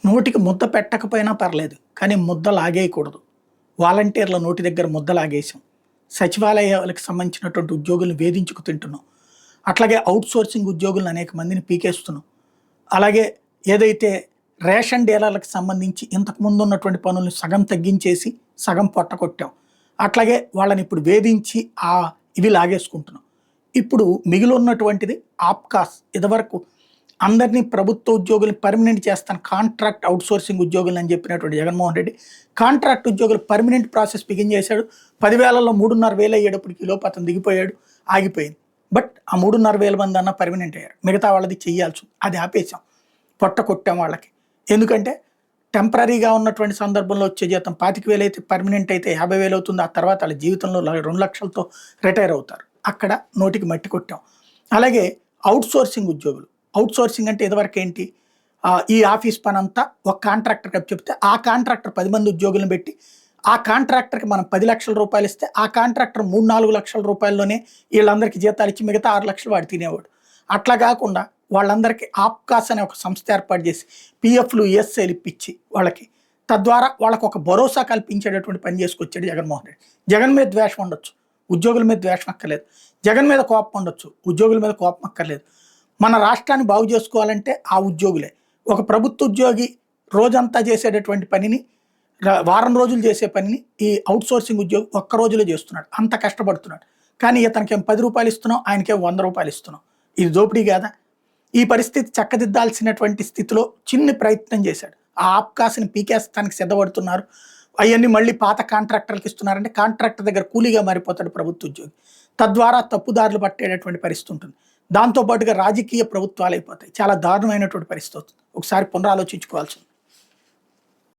నోటికి ముద్ద పెట్టకపోయినా పర్లేదు, కానీ ముద్ద లాగేయకూడదు. వాలంటీర్ల నోటి దగ్గర ముద్ద లాగేసాం. సచివాలయాలకు సంబంధించినటువంటి ఉద్యోగులను వేధించుకు తింటున్నాం. అట్లాగే అవుట్‌సోర్సింగ్ ఉద్యోగులను అనేక మందిని పీకేస్తున్నాం. అలాగే ఏదైతే రేషన్ డీలర్లకు సంబంధించి ఇంతకుముందు ఉన్నటువంటి పనులను సగం తగ్గించేసి, సగం పొట్టకొట్టాం. అట్లాగే వాళ్ళని ఇప్పుడు వేధించి ఇవి లాగేసుకుంటున్నాం. ఇప్పుడు మిగిలున్నటువంటిది ఆప్కాస్. ఇదివరకు అందరినీ ప్రభుత్వ ఉద్యోగులను పర్మనెంట్ చేస్తాను, కాంట్రాక్ట్ అవుట్‌సోర్సింగ్ ఉద్యోగులు అని చెప్పినటువంటి జగన్మోహన్ రెడ్డి కాంట్రాక్ట్ ఉద్యోగులు పర్మనెంట్ ప్రాసెస్ బిగిన్ చేశాడు. 10,000లో 3,500 అయ్యేటప్పటికి ఈలోపు అతను దిగిపోయాడు, ఆగిపోయింది. బట్ ఆ 3,500 మంది అన్న పర్మనెంట్ అయ్యారు. మిగతా వాళ్ళది చెయ్యాల్సి ఉంది, అది ఆపేసాం, పొట్ట కొట్టాం వాళ్ళకి. ఎందుకంటే టెంపరరీగా ఉన్నటువంటి సందర్భంలో వచ్చే జీతం 25,000 అయితే పర్మనెంట్ అయితే 50,000 అవుతుంది. ఆ తర్వాత వాళ్ళ జీవితంలో 2 లక్షలతో రిటైర్ అవుతారు. అక్కడ నోటికి మట్టి కొట్టాం. అలాగే అవుట్‌సోర్సింగ్ ఉద్యోగులు. అవుట్‌సోర్సింగ్ అంటే ఇదివరకు ఏంటి, ఈ ఆఫీస్ పని అంతా ఒక కాంట్రాక్టర్కి అప్పచెప్తే ఆ కాంట్రాక్టర్ 10 మంది ఉద్యోగులను పెట్టి ఆ కాంట్రాక్టర్కి మనం 10 లక్షల రూపాయలు ఇస్తే ఆ కాంట్రాక్టర్ 3-4 లక్షల రూపాయల్లోనే వీళ్ళందరికీ జీతాలు ఇచ్చి మిగతా 6 లక్షలు వాడు తినేవాడు. అట్లా కాకుండా వాళ్ళందరికీ ఆప్కాస్ అనే ఒక సంస్థ ఏర్పాటు చేసి పిఎఫ్లు, ఈఎస్ఐలు ఇప్పించి వాళ్ళకి, తద్వారా వాళ్ళకు ఒక భరోసా కల్పించేటటువంటి పని చేసుకొచ్చాడు జగన్మోహన్ రెడ్డి. జగన్ మీద ద్వేషం ఉండొచ్చు, ఉద్యోగుల మీద ద్వేషం అక్కర్లేదు. జగన్ మీద కోపం ఉండొచ్చు, ఉద్యోగుల మీద కోపం అక్కర్లేదు. మన రాష్ట్రాన్ని బాగు చేసుకోవాలంటే ఆ ఉద్యోగులే. ఒక ప్రభుత్వ ఉద్యోగి రోజంతా చేసేటటువంటి పనిని, వారం రోజులు చేసే పనిని ఈ అవుట్‌సోర్సింగ్ ఉద్యోగి ఒక్క రోజులో చేస్తున్నాడు. అంత కష్టపడుతున్నాడు. కానీ ఇతనికేం 10 రూపాయలు ఇస్తున్నాం, ఆయనకేం 100 రూపాయలు ఇస్తున్నాం. ఇది దోపిడీ కాదా? ఈ పరిస్థితి చక్కదిద్దాల్సినటువంటి స్థితిలో చిన్ని ప్రయత్నం చేశాడు. ఆ ఆప్కాస్ని పీకేస్తానికి సిద్ధపడుతున్నారు. అవన్నీ మళ్ళీ పాత కాంట్రాక్టర్లకు ఇస్తున్నారంటే కాంట్రాక్టర్ దగ్గర కూలీగా మారిపోతాడు ప్రభుత్వ ఉద్యోగి. తద్వారా తప్పుదారులు పట్టేటటువంటి పరిస్థితి ఉంటుంది. దాంతోపాటుగా రాజకీయ ప్రభుత్వాలు అయిపోతాయి. చాలా దారుణమైనటువంటి పరిస్థితి అవుతుంది. ఒకసారి పునరాలోచించుకోవాల్సింది.